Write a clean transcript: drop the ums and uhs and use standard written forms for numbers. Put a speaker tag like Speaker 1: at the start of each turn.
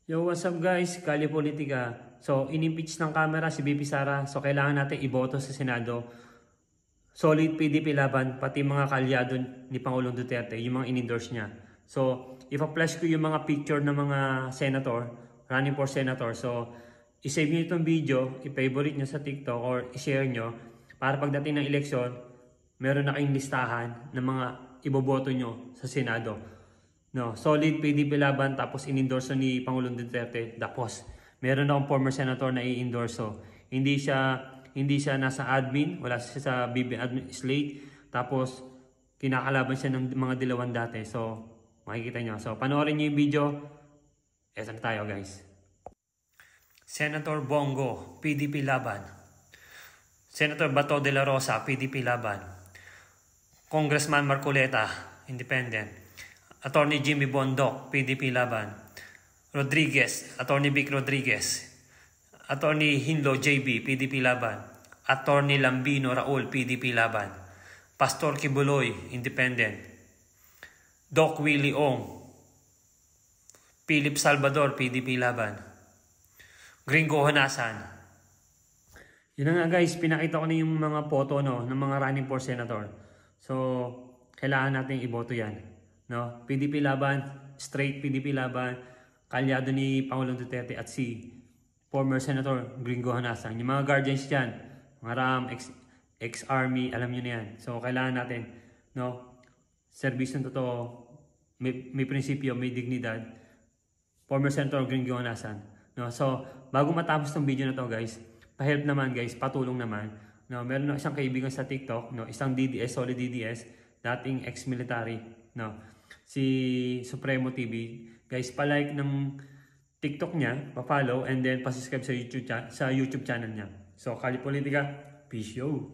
Speaker 1: Yo, what's up guys? Kali Politika. So, inimpeach ng camera si BP Sara. So, kailangan natin iboto sa Senado. Solid PDP laban, pati mga kalyado ni Pangulong Duterte, yung mga in-endorse niya. So, ipa-flash ko yung mga picture ng mga senator, running for senator. So, isave nyo itong video, i-favorite nyo sa TikTok or i-share nyo para pagdating ng eleksyon, meron na kayong listahan ng mga iboboto nyo sa Senado. No, solid PDP laban tapos in-endorso ni Pangulong Duterte. Tapos meron akong former senator na i-endorso. Hindi siya nasa admin, wala siya sa BB admin slate. Tapos kinakalaban siya ng mga dilawan dati. So makikita niyo. So panoorin niyo yung video. Eto na tayo guys. Senator Bongo, PDP laban. Senator Bato de la Rosa, PDP laban. Congressman Marcoleta, Independent. Attorney Jimmy Bondoc, PDP laban. Rodriguez, Attorney Vic Rodriguez. Attorney Hinlo JB, PDP laban. Attorney Lambino Raul, PDP laban. Pastor Kibuloy, Independent. Doc Willie Ong, Philip Salvador, PDP laban. Gringo Honasan. Yun na nga guys, pinakita ko na yung mga photo ng mga running for senator. So, kailangan natin iboto yan. No? PDP laban, straight PDP laban, kalyado ni Pangulong Duterte at si former Senator Gringo Honasan. Yung mga guardians dyan, mga RAM, ex-army, alam nyo na yan. So, kailangan natin, no? Service ng totoo, may prinsipyo, may dignidad. Former Senator Gringo Honasan. No? So, bago matapos tong video na to guys, pa-help naman guys, patulong naman. No? Meron na isang kaibigan sa TikTok, no? Isang DDS, solid DDS, dating ex-military. No? Si Supremo TV. Guys, pa-like ng TikTok niya, pa-follow, and then pa-subscribe sa YouTube channel niya. So, Kali Politika, peace yo!